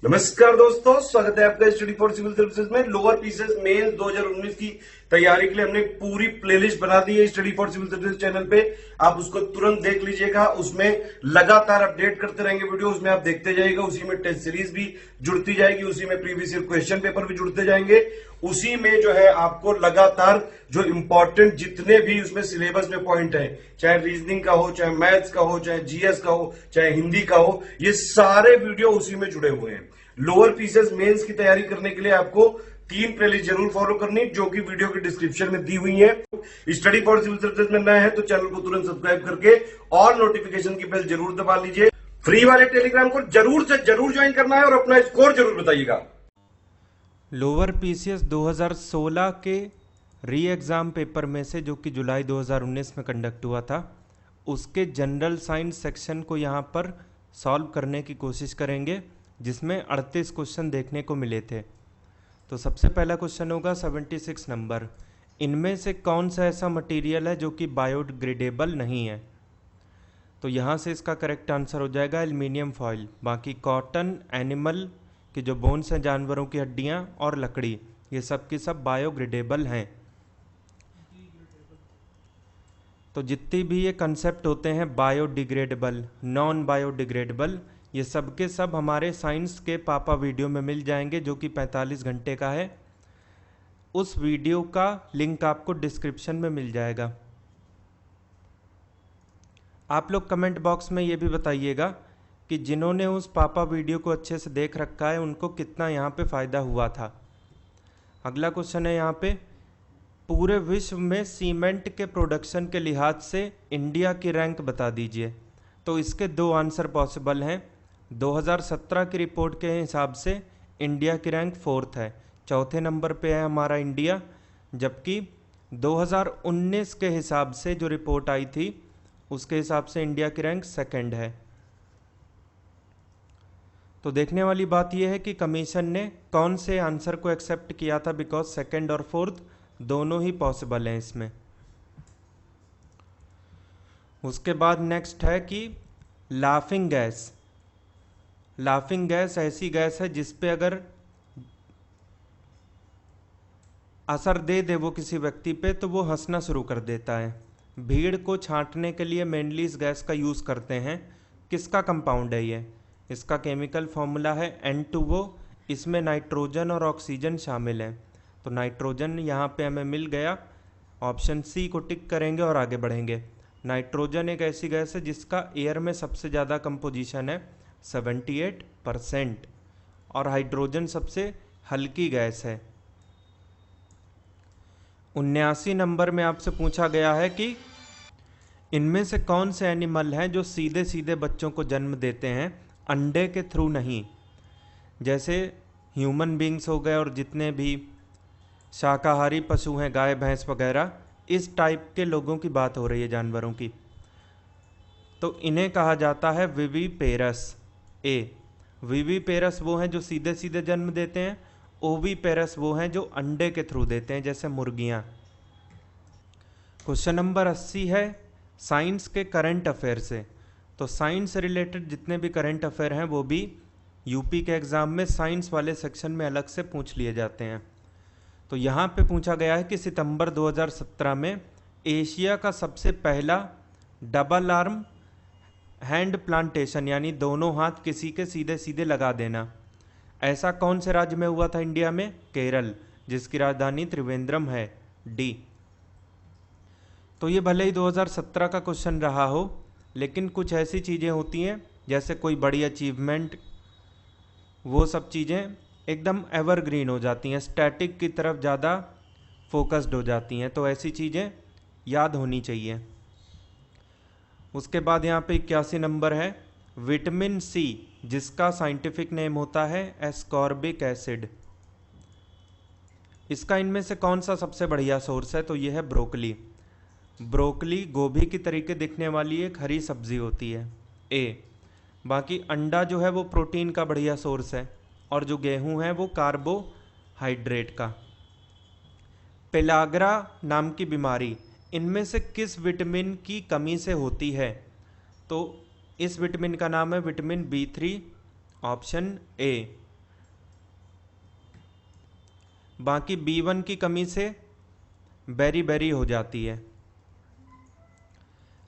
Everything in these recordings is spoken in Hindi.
नमस्कार दोस्तों, स्वागत है आपका स्टडी फॉर सिविल सर्विसेज में। लोअर पीसीएस मेंस 2019 की तैयारी के लिए हमने पूरी प्लेलिस्ट बना दी है study for civil services channel पे। आप उसको तुरंत देख लीजिएगा। उसमें लगातार अपडेट करते रहेंगे वीडियो, उसमें आप देखते जाइएगा। उसी में टेस्ट सीरीज भी जुड़ती जाएगी, उसी में प्रीवियस ईयर क्वेश्चन पेपर भी जुड़ते जाएंगे। उसी में जो है आपको लगातार जो इंपॉर्टेंट जितने भी उसमें सिलेबस में पॉइंट है, चाहे रीजनिंग का हो, चाहे मैथ्स का हो, चाहे जीएस का हो, चाहे हिंदी का हो, ये सारे वीडियो उसी में जुड़े हुए हैं। लोअर पीसीएस मेंस की तैयारी करने के लिए आपको 3 प्लेलिस्ट जरूर फॉलो करनी, जो कि वीडियो के डिस्क्रिप्शन में दी हुई है। स्टडी फॉर सिविल सर्विसेज में नया है तो चैनल को तुरंत सब्सक्राइब करके ऑल नोटिफिकेशन की बेल जरूर दबा लीजिए। फ्री वाले टेलीग्राम को जरूर से जरूर ज्वाइन करना है और अपना स्कोर जरूर बताइएगा। लोअर पीसीएस 2016 के री एग्ज़ाम पेपर में से, जो कि जुलाई 2019 में कंडक्ट हुआ था, उसके जनरल साइंस सेक्शन को यहाँ पर सॉल्व करने की कोशिश करेंगे, जिसमें 38 क्वेश्चन देखने को मिले थे। तो सबसे पहला क्वेश्चन होगा 76 नंबर। इनमें से कौन सा ऐसा मटेरियल है जो कि बायोडिग्रेडेबल नहीं है? तो यहाँ से इसका करेक्ट आंसर हो जाएगा एल्युमिनियम फॉयल। बाकी कॉटन, एनिमल की जो बोन्स हैं, जानवरों की हड्डियाँ, और लकड़ी, ये सब की सब बायोग्रेडेबल हैं। तो जितनी भी ये कंसेप्ट होते हैं बायोडिग्रेडेबल, नॉन बायोडिग्रेडेबल, ये सब के सब हमारे साइंस के पापा वीडियो में मिल जाएंगे, जो कि 45 घंटे का है। उस वीडियो का लिंक आपको डिस्क्रिप्शन में मिल जाएगा। आप लोग कमेंट बॉक्स में ये भी बताइएगा कि जिन्होंने उस पापा वीडियो को अच्छे से देख रखा है उनको कितना यहाँ पे फ़ायदा हुआ था। अगला क्वेश्चन है यहाँ पे, पूरे विश्व में सीमेंट के प्रोडक्शन के लिहाज से इंडिया की रैंक बता दीजिए। तो इसके 2 आंसर पॉसिबल हैं। 2017 की रिपोर्ट के हिसाब से इंडिया की रैंक 4th है, चौथे नंबर पे है हमारा इंडिया। जबकि 2019 के हिसाब से जो रिपोर्ट आई थी, उसके हिसाब से इंडिया की रैंक 2nd है। तो देखने वाली बात यह है कि कमीशन ने कौन से आंसर को एक्सेप्ट किया था, बिकॉज 2nd और 4th दोनों ही पॉसिबल हैं इसमें। उसके बाद नेक्स्ट है कि लाफिंग गैस। लाफिंग गैस ऐसी गैस है जिस पे अगर असर दे दे वो किसी व्यक्ति पे, तो वो हंसना शुरू कर देता है। भीड़ को छांटने के लिए मेनली इस गैस का यूज़ करते हैं। किसका कंपाउंड है ये? इसका केमिकल फॉर्मूला है N2O। इसमें नाइट्रोजन और ऑक्सीजन शामिल हैं। तो नाइट्रोजन यहाँ पे हमें मिल गया, ऑप्शन सी को टिक करेंगे और आगे बढ़ेंगे। नाइट्रोजन एक ऐसी गैस है जिसका एयर में सबसे ज़्यादा कंपोजिशन है, 78%, और हाइड्रोजन सबसे हल्की गैस है। 79 नंबर में आपसे पूछा गया है कि इनमें से कौन से एनिमल हैं जो सीधे सीधे बच्चों को जन्म देते हैं, अंडे के थ्रू नहीं। जैसे ह्यूमन बींग्स हो गए और जितने भी शाकाहारी पशु हैं, गाय भैंस वगैरह, इस टाइप के लोगों की बात हो रही है, जानवरों की। तो इन्हें कहा जाता है विविपेरस। ए, विविपेरस वो हैं जो सीधे सीधे जन्म देते हैं, ओविपेरस वो हैं जो अंडे के थ्रू देते हैं, जैसे मुर्गियां। क्वेश्चन नंबर 80 है साइंस के करंट अफेयर से। तो साइंस से रिलेटेड जितने भी करंट अफेयर हैं वो भी यूपी के एग्ज़ाम में साइंस वाले सेक्शन में अलग से पूछ लिए जाते हैं। तो यहाँ पे पूछा गया है कि सितंबर 2017 में एशिया का सबसे पहला डबल आर्म हैंड प्लांटेशन, यानी दोनों हाथ किसी के सीधे सीधे लगा देना, ऐसा कौन से राज्य में हुआ था इंडिया में? केरल, जिसकी राजधानी त्रिवेंद्रम है, डी। तो ये भले ही 2017 का क्वेश्चन रहा हो, लेकिन कुछ ऐसी चीज़ें होती हैं जैसे कोई बड़ी अचीवमेंट, वो सब चीज़ें एकदम एवरग्रीन हो जाती हैं, स्टैटिक की तरफ ज़्यादा फोकस्ड हो जाती हैं। तो ऐसी चीज़ें याद होनी चाहिए। उसके बाद यहाँ पे 81 नंबर है, विटामिन सी जिसका साइंटिफिक नेम होता है एस्कॉर्बिक एसिड, इसका इनमें से कौन सा सबसे बढ़िया सोर्स है? तो यह है ब्रोकली। ब्रोकली गोभी की तरीके दिखने वाली एक हरी सब्जी होती है, ए। बाकी अंडा जो है वो प्रोटीन का बढ़िया सोर्स है, और जो गेहूं है वो कार्बोहाइड्रेट का। पेलाग्रा नाम की बीमारी इनमें से किस विटामिन की कमी से होती है? तो इस विटामिन का नाम है विटामिन B3, ऑप्शन ए। बाकी B1 की कमी से बेरी बेरी हो जाती है।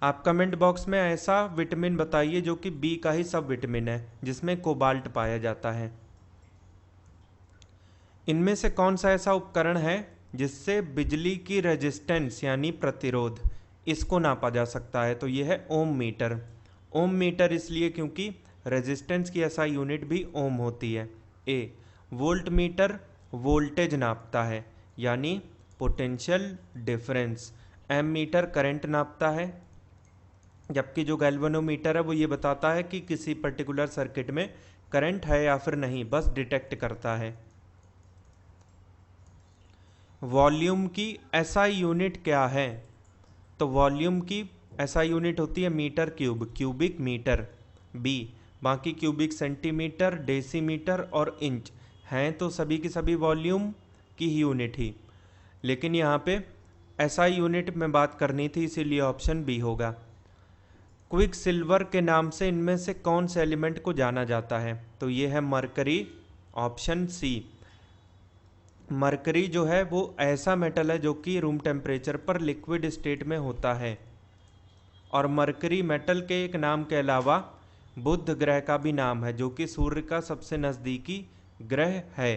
आप कमेंट बॉक्स में ऐसा विटामिन बताइए जो कि बी का ही सब विटामिन है, जिसमें कोबाल्ट पाया जाता है। इनमें से कौन सा ऐसा उपकरण है जिससे बिजली की रेजिस्टेंस यानी प्रतिरोध इसको नापा जा सकता है? तो यह है ओम मीटर। ओम मीटर इसलिए क्योंकि रेजिस्टेंस की ऐसा यूनिट भी ओम होती है। ए वोल्ट मीटर वोल्टेज नापता है यानी potential difference. Ammeter current नापता है, जबकि जो गैल्वेनोमीटर है वो ये बताता है कि किसी पर्टिकुलर सर्किट में करंट है या फिर नहीं, बस डिटेक्ट करता है। वॉल्यूम की एसआई यूनिट क्या है? तो वॉल्यूम की एसआई यूनिट होती है metre cube, cubic metre. B बाकी क्यूबिक सेंटीमीटर, डेसीमीटर और इंच हैं तो सभी की सभी वॉल्यूम की ही यूनिट ही, लेकिन यहाँ पे एसआई यूनिट में बात करनी थी, इसीलिए ऑप्शन बी होगा। क्विक सिल्वर के नाम से इनमें से कौन से एलिमेंट को जाना जाता है? तो ये है मरकरी, ऑप्शन सी। मरकरी जो है वो ऐसा मेटल है जो कि रूम टेम्परेचर पर लिक्विड स्टेट में होता है, और मरकरी मेटल के एक नाम के अलावा बुध ग्रह का भी नाम है जो कि सूर्य का सबसे नज़दीकी ग्रह है।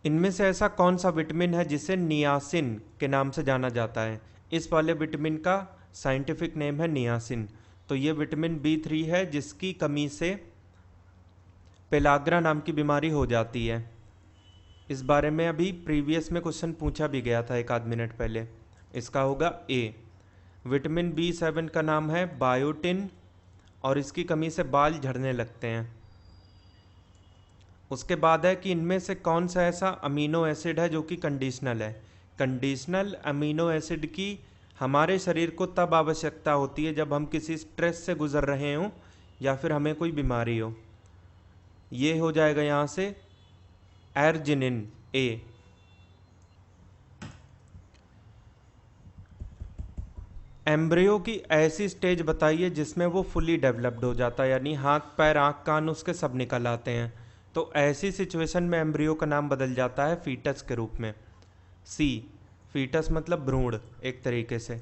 इनमें से ऐसा कौन सा विटामिन है जिसे नियासिन के नाम से जाना जाता है? इस वाले विटामिन का साइंटिफिक नेम है नियासिन। तो ये विटामिन B3 है जिसकी कमी से पेलाग्रा नाम की बीमारी हो जाती है। इस बारे में अभी प्रीवियस में क्वेश्चन पूछा भी गया था एक आध मिनट पहले। इसका होगा ए। विटामिन B7 का नाम है बायोटिन, और इसकी कमी से बाल झड़ने लगते हैं। उसके बाद है कि इनमें से कौन सा ऐसा अमीनो एसिड है जो कि कंडीशनल है? कंडीशनल अमीनो एसिड की हमारे शरीर को तब आवश्यकता होती है जब हम किसी स्ट्रेस से गुजर रहे हों या फिर हमें कोई बीमारी हो। ये हो जाएगा यहाँ से एर्जिनिन, ए। एम्ब्रियो की ऐसी स्टेज बताइए जिसमें वो फुली डेवलप्ड हो जाता है, यानी हाथ पैर आँख कान उसके सब निकल आते हैं। तो ऐसी सिचुएशन में एम्ब्रियो का नाम बदल जाता है फीटस के रूप में। सी फीटस मतलब भ्रूण एक तरीके से।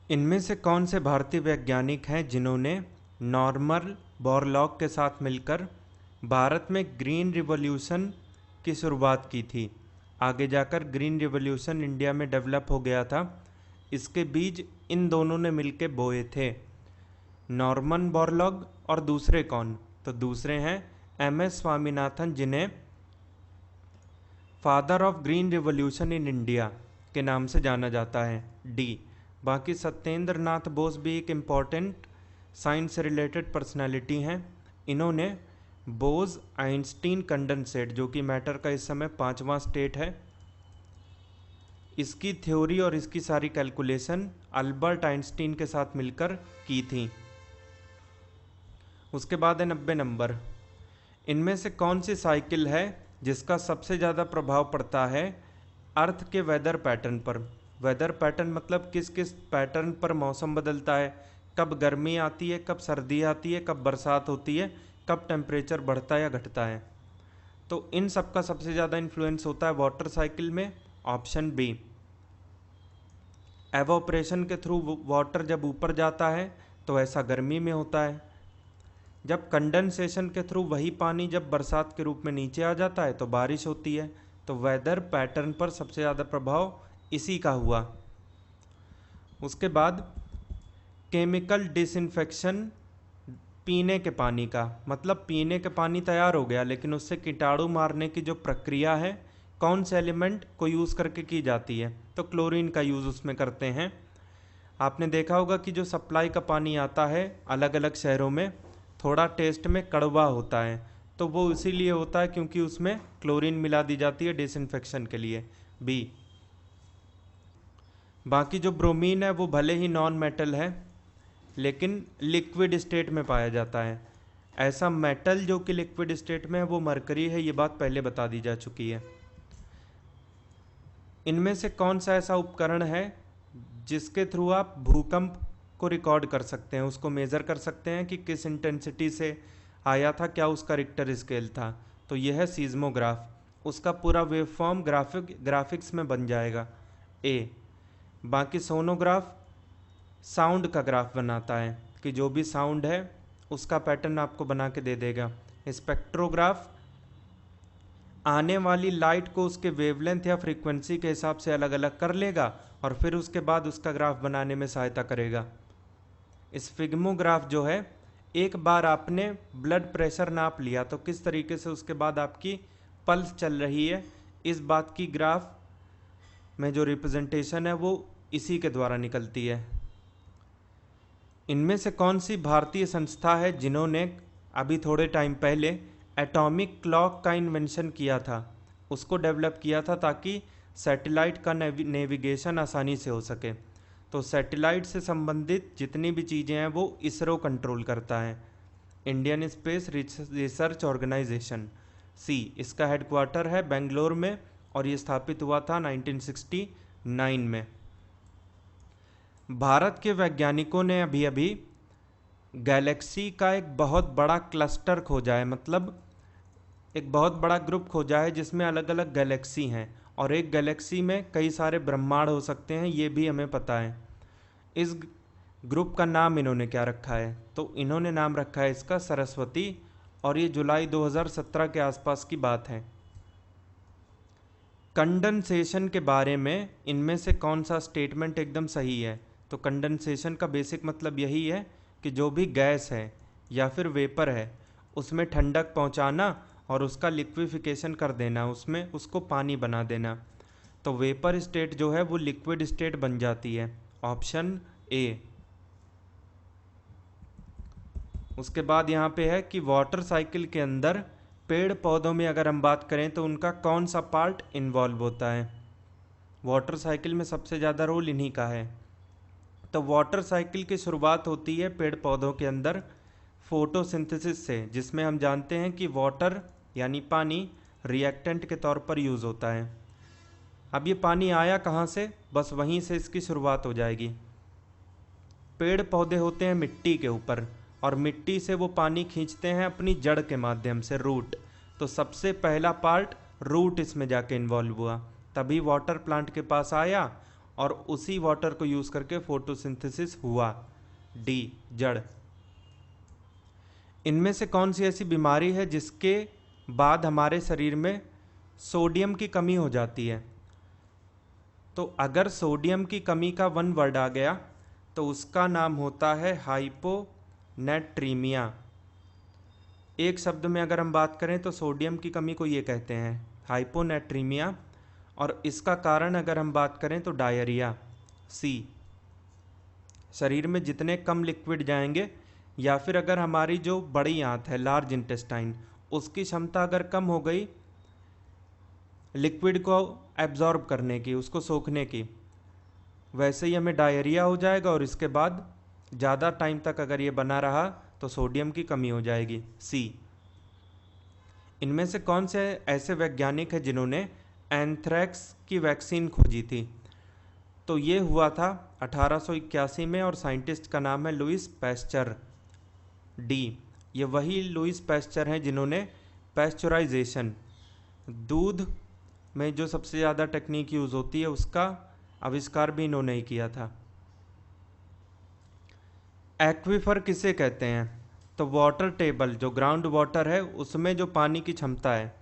इनमें से कौन से भारतीय वैज्ञानिक हैं जिन्होंने नॉर्मन बोरलॉग के साथ मिलकर भारत में ग्रीन रिवॉल्यूशन की शुरुआत की थी? आगे जाकर ग्रीन रिवॉल्यूशन इंडिया में डेवलप हो गया था। इसके बीज इन दोनों ने मिलकर बोए थे, नॉर्मन बोरलॉग और दूसरे कौन? तो दूसरे हैं MS स्वामीनाथन, जिन्हें father of green revolution in India के नाम से जाना जाता है। डी बाकी सत्येंद्र नाथ बोस भी एक इम्पॉर्टेंट साइंस से रिलेटेड पर्सनालिटी हैं। इन्होंने बोस आइंस्टीन कंडेंसेट, जो कि मैटर का इस समय 5वां स्टेट है, इसकी थ्योरी और इसकी सारी कैलकुलेशन अल्बर्ट आइंस्टीन के साथ मिलकर की थी। उसके बाद है 90 नंबर। इनमें से कौन सी साइकिल है जिसका सबसे ज़्यादा प्रभाव पड़ता है अर्थ के वेदर पैटर्न पर? वेदर पैटर्न मतलब किस किस पैटर्न पर मौसम बदलता है, कब गर्मी आती है, कब सर्दी आती है, कब बरसात होती है, कब टेम्परेचर बढ़ता है या घटता है। तो इन सब का सबसे ज़्यादा इन्फ्लुएंस होता है वाटर साइकिल में, ऑप्शन बी। एवोपरेशन के थ्रू वाटर जब ऊपर जाता है तो ऐसा गर्मी में होता है, जब कंडेंसेशन के थ्रू वही पानी जब बरसात के रूप में नीचे आ जाता है तो बारिश होती है। तो वेदर पैटर्न पर सबसे ज़्यादा प्रभाव इसी का हुआ। उसके बाद केमिकल डिसइंफेक्शन पीने के पानी का, मतलब पीने के पानी तैयार हो गया लेकिन उससे कीटाणु मारने की जो प्रक्रिया है कौन से एलिमेंट को यूज़ करके की जाती है? तो क्लोरीन का यूज़ उसमें करते हैं। आपने देखा होगा कि जो सप्लाई का पानी आता है अलग अलग शहरों में थोड़ा टेस्ट में कड़वा होता है, तो वो इसीलिए होता है क्योंकि उसमें क्लोरीन मिला दी जाती है डिसइंफेक्शन के लिए। बी बाकी जो ब्रोमीन है वो भले ही नॉन मेटल है लेकिन लिक्विड स्टेट में पाया जाता है। ऐसा मेटल जो कि लिक्विड स्टेट में है वो मरकरी है, ये बात पहले बता दी जा चुकी है। इनमें से कौन सा ऐसा उपकरण है जिसके थ्रू आप भूकंप को रिकॉर्ड कर सकते हैं, उसको मेज़र कर सकते हैं कि किस इंटेंसिटी से आया था, क्या उसका रिक्टर स्केल था। तो यह है सीज़मोग्राफ, उसका पूरा वेवफॉर्म ग्राफिक्स में बन जाएगा ए। बाकी सोनोग्राफ साउंड का ग्राफ बनाता है कि जो भी साउंड है उसका पैटर्न आपको बना के दे देगा। स्पेक्ट्रोग्राफ आने वाली लाइट को उसके वेवलेंथ या फ्रीक्वेंसी के हिसाब से अलग अलग कर लेगा और फिर उसके बाद उसका ग्राफ बनाने में सहायता करेगा। स्फिग्मोग्राफ जो है, एक बार आपने ब्लड प्रेशर नाप लिया तो किस तरीके से उसके बाद आपकी पल्स चल रही है, इस बात की ग्राफ में जो रिप्रेजेंटेशन है वो इसी के द्वारा निकलती है। इनमें से कौन सी भारतीय संस्था है जिन्होंने अभी थोड़े टाइम पहले एटॉमिक क्लॉक का इन्वेंशन किया था, उसको डेवलप किया था ताकि सैटेलाइट का नेविगेशन आसानी से हो सके। तो सैटेलाइट से संबंधित जितनी भी चीज़ें हैं वो इसरो कंट्रोल करता है, इंडियन स्पेस रिसर्च ऑर्गेनाइजेशन सी। इसका हेडक्वार्टर है बेंगलोर में और ये स्थापित हुआ था 1969 में। भारत के वैज्ञानिकों ने अभी अभी गैलेक्सी का एक बहुत बड़ा क्लस्टर खोजा है, मतलब एक बहुत बड़ा ग्रुप खोजा है जिसमें अलग अलग गैलेक्सी हैं और एक गैलेक्सी में कई सारे ब्रह्मांड हो सकते हैं, ये भी हमें पता है। इस ग्रुप का नाम इन्होंने क्या रखा है, तो इन्होंने नाम रखा है इसका सरस्वती और ये जुलाई 2017 के आसपास की बात है। कंडेंसेशन के बारे में इनमें से कौन सा स्टेटमेंट एकदम सही है, तो कंडेंसेशन का बेसिक मतलब यही है कि जो भी गैस है या फिर वेपर है उसमें ठंडक पहुंचाना और उसका लिक्विफिकेशन कर देना, उसमें उसको पानी बना देना। तो वेपर स्टेट जो है वो लिक्विड स्टेट बन जाती है, ऑप्शन ए। उसके बाद यहाँ पे है कि वाटर साइकिल के अंदर पेड़ पौधों में अगर हम बात करें तो उनका कौन सा पार्ट इन्वॉल्व होता है। वाटर साइकिल में सबसे ज़्यादा रोल इन्हीं का है। तो वाटर साइकिल की शुरुआत होती है पेड़ पौधों के अंदर फोटोसिंथेसिस से, जिसमें हम जानते हैं कि वाटर यानी पानी रिएक्टेंट के तौर पर यूज़ होता है। अब ये पानी आया कहाँ से, बस वहीं से इसकी शुरुआत हो जाएगी। पेड़ पौधे होते हैं मिट्टी के ऊपर और मिट्टी से वो पानी खींचते हैं अपनी जड़ के माध्यम से, रूट। तो सबसे पहला पार्ट रूट इसमें जाके इन्वॉल्व हुआ, तभी वाटर प्लांट के पास आया और उसी वाटर को यूज़ करके फोटोसिंथेसिस हुआ, डी जड़। इनमें से कौन सी ऐसी बीमारी है जिसके बाद हमारे शरीर में सोडियम की कमी हो जाती है। तो अगर सोडियम की कमी का वन वर्ड आ गया तो उसका नाम होता है हाइपोनेट्रीमिया। एक शब्द में अगर हम बात करें तो सोडियम की कमी को ये कहते हैं हाइपोनेट्रीमिया, और इसका कारण अगर हम बात करें तो डायरिया, सी। शरीर में जितने कम लिक्विड जाएंगे या फिर अगर हमारी जो बड़ी आंत है लार्ज इंटेस्टाइन, उसकी क्षमता अगर कम हो गई लिक्विड को एब्जॉर्ब करने की, उसको सोखने की, वैसे ही हमें डायरिया हो जाएगा और इसके बाद ज़्यादा टाइम तक अगर ये बना रहा तो सोडियम की कमी हो जाएगी, सी। इनमें से कौन से ऐसे वैज्ञानिक हैं जिन्होंने एंथ्रैक्स की वैक्सीन खोजी थी, तो ये हुआ था 1881 में और साइंटिस्ट का नाम है लुइस पैस्चर, डी। ये वही लुइस पैस्चर हैं जिन्होंने पैस्चराइजेशन, दूध में जो सबसे ज़्यादा टेक्निक यूज़ होती है उसका आविष्कार भी इन्होंने ही किया था। एक्वीफर किसे कहते हैं, तो वाटर टेबल जो ग्राउंड वाटर है उसमें जो पानी की क्षमता है,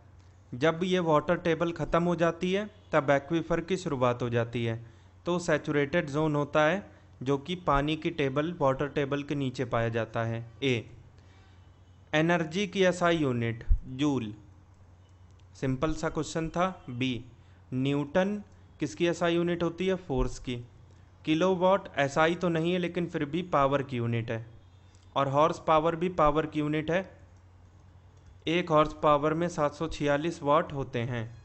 जब ये वाटर टेबल ख़त्म हो जाती है तब एक्वीफर की शुरुआत हो जाती है। तो सैचुरेटेड जोन होता है जो कि पानी की टेबल वाटर टेबल के नीचे पाया जाता है, ए। एनर्जी की एसआई यूनिट जूल, सिंपल सा क्वेश्चन था, बी। न्यूटन किसकी एसआई यूनिट होती है, फोर्स की। किलोवाट एसआई तो नहीं है लेकिन फिर भी पावर की यूनिट है, और हॉर्स पावर भी पावर की यूनिट है। एक हॉर्स पावर में 746 वाट होते हैं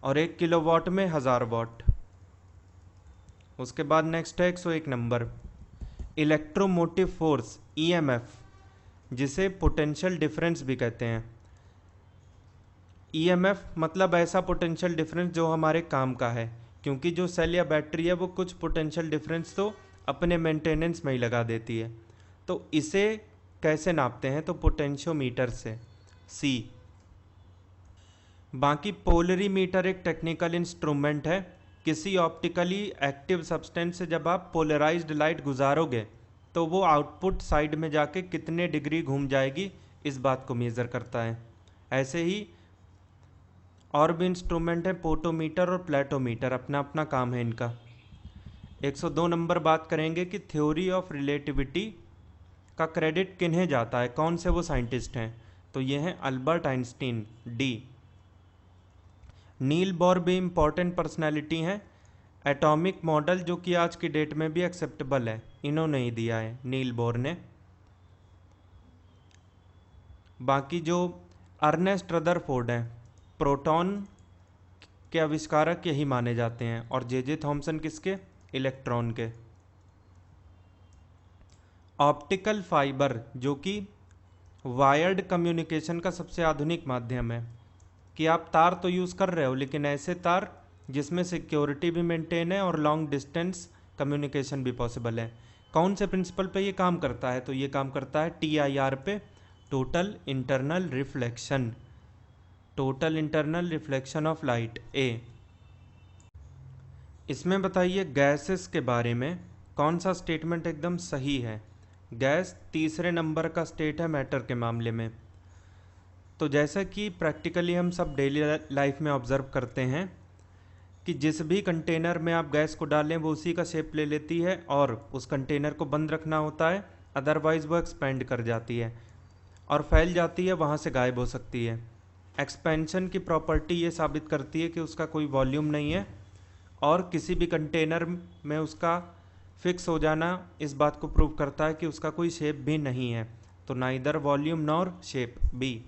और 1 किलोवाट में 1000 वाट। उसके बाद नेक्स्ट है 101 नंबर, इलेक्ट्रोमोटिव फोर्स ईएमएफ, जिसे पोटेंशियल डिफरेंस भी कहते हैं। ईएमएफ मतलब ऐसा पोटेंशियल डिफरेंस जो हमारे काम का है, क्योंकि जो सेल या बैटरी है वो कुछ पोटेंशियल डिफरेंस तो अपने मेंटेनेंस में ही लगा देती है। तो इसे कैसे नापते हैं? तो पोटेंशियोमीटर से। सी। बाकी पोलरीमीटर एक टेक्निकल इंस्ट्रूमेंट है। किसी ऑप्टिकली एक्टिव सब्सटेंस से जब आप पोलराइज्ड लाइट गुजारोगे तो वो आउटपुट साइड में जाके कितने डिग्री घूम जाएगी, इस बात को मेज़र करता है। ऐसे ही और भी इंस्ट्रूमेंट है, पोटोमीटर और प्लेटोमीटर, अपना अपना काम है इनका। 102 नंबर बात करेंगे कि थ्योरी ऑफ रिलेटिविटी का क्रेडिट किन्हें जाता है, कौन से वो साइंटिस्ट हैं? तो ये हैं Albert Einstein, D. Niels Bohr भी इम्पॉर्टेंट पर्सनैलिटी हैं। एटॉमिक मॉडल जो कि आज की डेट में भी एक्सेप्टेबल है, इन्होंने ही दिया है, नील बोर ने। बाकी जो अर्नेस्ट रदरफोर्ड हैं, प्रोटॉन के आविष्कारक यही माने जाते हैं, और जे थॉमसन किसके? इलेक्ट्रॉन के। ऑप्टिकल फाइबर जो कि वायर्ड कम्युनिकेशन का सबसे आधुनिक माध्यम है, कि आप तार तो यूज़ कर रहे हो लेकिन ऐसे तार जिसमें सिक्योरिटी भी मेंटेन है और लॉन्ग डिस्टेंस कम्युनिकेशन भी पॉसिबल है। कौन से प्रिंसिपल पे ये काम करता है? तो ये काम करता है TIR पे, total internal reflection, total internal reflection of light, A. इसमें बताइए गैसेस के बारे में कौन सा स्टेटमेंट एकदम सही है? गैस तीसरे नंबर का स्टेट है मैटर के मामले में। तो जैसा कि प्रैक्टिकली हम सब डेली लाइफ में ऑब्जर्व करते हैं कि जिस भी कंटेनर में आप गैस को डालें वो उसी का शेप ले लेती है और उस कंटेनर को बंद रखना होता है, अदरवाइज़ वो एक्सपेंड कर जाती है और फैल जाती है, वहाँ से गायब हो सकती है। एक्सपेंशन की प्रॉपर्टी ये साबित करती है कि उसका कोई वॉल्यूम नहीं है, और किसी भी कंटेनर में उसका फिक्स हो जाना इस बात को प्रूव करता है कि उसका कोई शेप भी नहीं है। तो neither volume nor shape, B.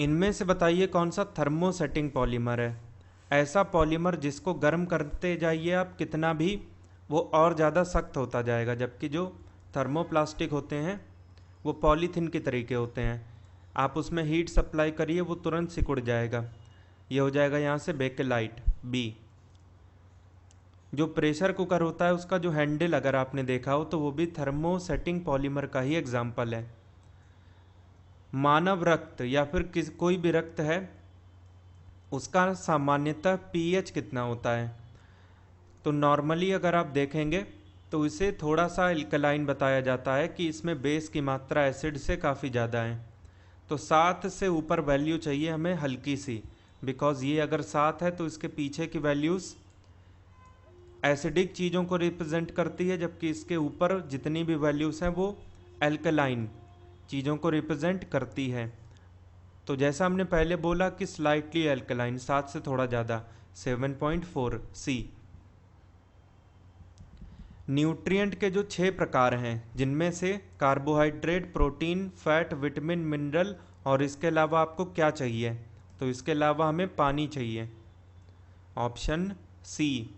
इनमें से बताइए कौन सा थर्मोसेटिंग पॉलीमर है? ऐसा पॉलीमर जिसको गर्म करते जाइए आप कितना भी, वो और ज़्यादा सख्त होता जाएगा, जबकि जो थर्मोप्लास्टिक होते हैं वो पॉलीथीन के तरीके होते हैं, आप उसमें हीट सप्लाई करिए वो तुरंत सिकुड़ जाएगा। ये हो जाएगा यहाँ से बेकेलाइट, बी। जो प्रेशर कुकर होता है उसका जो हैंडल अगर आपने देखा हो तो वो भी थर्मोसेटिंग पॉलीमर का ही एग्जाम्पल है। मानव रक्त या फिर कोई भी रक्त है उसका सामान्यतः pH कितना होता है? तो नॉर्मली अगर आप देखेंगे तो इसे थोड़ा सा एल्कलाइन बताया जाता है कि इसमें बेस की मात्रा एसिड से काफ़ी ज़्यादा है। तो 7 से ऊपर वैल्यू चाहिए हमें हल्की सी, बिकॉज ये अगर 7 है तो इसके पीछे की वैल्यूज़ एसिडिक चीज़ों को रिप्रेजेंट करती है, जबकि इसके ऊपर जितनी भी वैल्यूज़ हैं वो एल्कलाइन चीज़ों को रिप्रेजेंट करती है। तो जैसा हमने पहले बोला कि स्लाइटली एल्कलाइन, 7 से थोड़ा ज़्यादा, 7.4, सी। न्यूट्रिएंट के जो 6 प्रकार हैं जिनमें से carbohydrate, protein, fat, vitamin, mineral और इसके अलावा आपको क्या चाहिए? तो इसके अलावा हमें पानी चाहिए, ऑप्शन सी।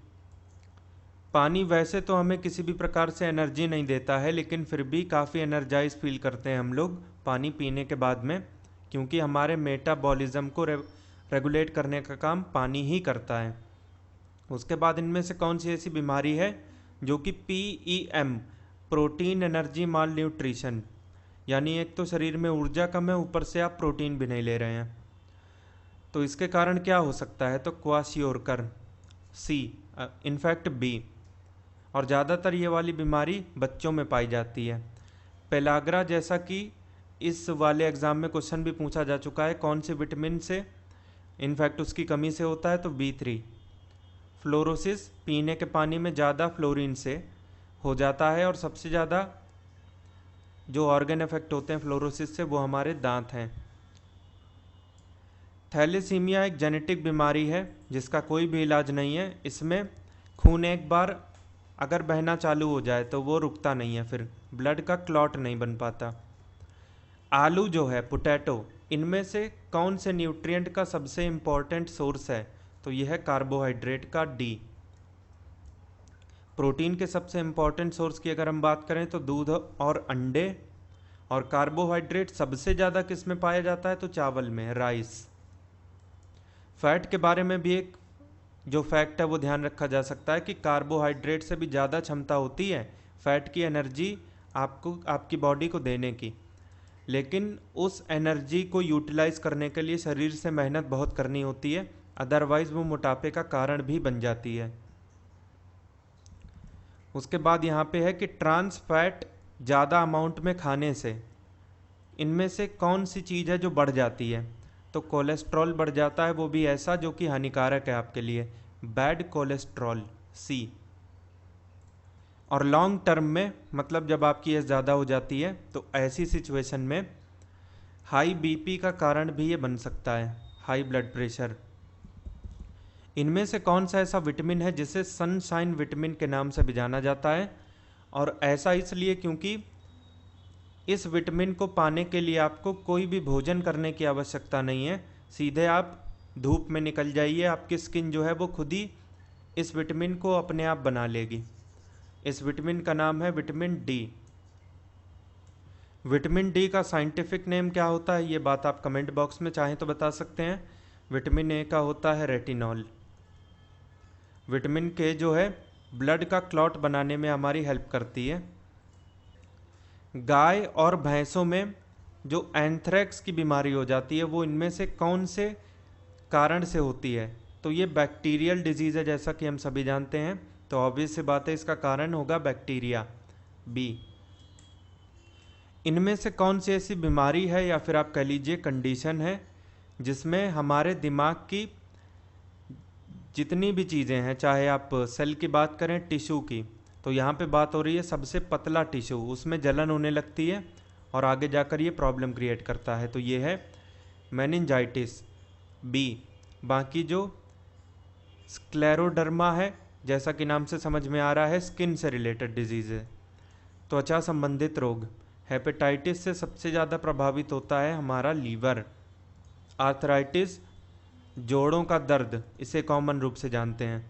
पानी वैसे तो हमें किसी भी प्रकार से एनर्जी नहीं देता है, लेकिन फिर भी काफ़ी एनर्जाइज फील करते हैं हम लोग पानी पीने के बाद में, क्योंकि हमारे मेटाबॉलिज्म को रेगुलेट करने का काम पानी ही करता है। उसके बाद इनमें से कौन सी ऐसी बीमारी है जो कि PEM, प्रोटीन एनर्जी माल न्यूट्रिशन, यानी एक तो शरीर में ऊर्जा कम है, ऊपर से आप प्रोटीन भी नहीं ले रहे हैं, तो इसके कारण क्या हो सकता है? तो क्वाशियोरकर, सी। In fact B. और ज़्यादातर ये वाली बीमारी बच्चों में पाई जाती है। पेलाग्रा, जैसा कि इस वाले एग्ज़ाम में क्वेश्चन भी पूछा जा चुका है, कौन से विटामिन से इनफैक्ट उसकी कमी से होता है? तो B3। फ्लोरोसिस, पीने के पानी में ज़्यादा फ्लोरीन से हो जाता है, और सबसे ज़्यादा जो ऑर्गन इफेक्ट होते हैं फ्लोरोसिस से वो हमारे दांत हैं। थैलेसीमिया एक जेनेटिक बीमारी है जिसका कोई भी इलाज नहीं है। इसमें खून एक बार अगर बहना चालू हो जाए तो वो रुकता नहीं है, फिर ब्लड का क्लॉट नहीं बन पाता। आलू जो है, पोटैटो, इनमें से कौन से न्यूट्रिएंट का सबसे इम्पोर्टेंट सोर्स है? तो यह है कार्बोहाइड्रेट का, डी। प्रोटीन के सबसे इम्पोर्टेंट सोर्स की अगर हम बात करें तो दूध और अंडे, और कार्बोहाइड्रेट सबसे ज़्यादा किस में पाया जाता है? तो चावल में, राइस। फैट के बारे में भी एक जो फैक्ट है वो ध्यान रखा जा सकता है कि कार्बोहाइड्रेट से भी ज़्यादा क्षमता होती है फैट की एनर्जी आपको आपकी बॉडी को देने की, लेकिन उस एनर्जी को यूटिलाइज करने के लिए शरीर से मेहनत बहुत करनी होती है, अदरवाइज़ वो मोटापे का कारण भी बन जाती है। उसके बाद यहाँ पे है कि ट्रांस फैट ज़्यादा अमाउंट में खाने से इनमें से कौन सी चीज़ है जो बढ़ जाती है? तो कोलेस्ट्रॉल बढ़ जाता है, वो भी ऐसा जो कि हानिकारक है आपके लिए, बैड कोलेस्ट्रॉल, सी। और लॉन्ग टर्म में, मतलब जब आपकी एज ज़्यादा हो जाती है, तो ऐसी सिचुएशन में हाई बीपी का कारण भी ये बन सकता है, हाई ब्लड प्रेशर। इनमें से कौन सा ऐसा विटामिन है जिसे सनशाइन विटामिन के नाम से भी जाना जाता है? और ऐसा इसलिए क्योंकि इस विटामिन को पाने के लिए आपको कोई भी भोजन करने की आवश्यकता नहीं है, सीधे आप धूप में निकल जाइए, आपकी स्किन जो है वो खुद ही इस विटामिन को अपने आप बना लेगी। इस विटामिन का नाम है विटामिन डी। विटामिन डी का साइंटिफिक नेम क्या होता है, ये बात आप कमेंट बॉक्स में चाहें तो बता सकते हैं। विटामिन ए का होता है रेटिनॉल। विटामिन के जो है ब्लड का क्लॉट बनाने में हमारी हेल्प करती है। गाय और भैंसों में जो एंथ्रेक्स की बीमारी हो जाती है वो इनमें से कौन से कारण से होती है? तो ये बैक्टीरियल डिजीज़ है, जैसा कि हम सभी जानते हैं, तो ऑब्वियस सी बात है इसका कारण होगा बैक्टीरिया, बी। इनमें से कौन सी ऐसी बीमारी है या फिर आप कह लीजिए कंडीशन है जिसमें हमारे दिमाग की जितनी भी चीज़ें हैं, चाहे आप सेल की बात करें, टिश्यू की, तो यहाँ पे बात हो रही है सबसे पतला टिश्यू, उसमें जलन होने लगती है और आगे जाकर ये प्रॉब्लम क्रिएट करता है, तो ये है मेनिंजाइटिस, बी। बाकी जो स्क्लेरोडर्मा है, जैसा कि नाम से समझ में आ रहा है, स्किन से रिलेटेड डिजीज़ है, त्वचा संबंधित रोग। हेपेटाइटिस से सबसे ज़्यादा प्रभावित होता है हमारा लीवर। आर्थराइटिस, जोड़ों का दर्द, इसे कॉमन रूप से जानते हैं।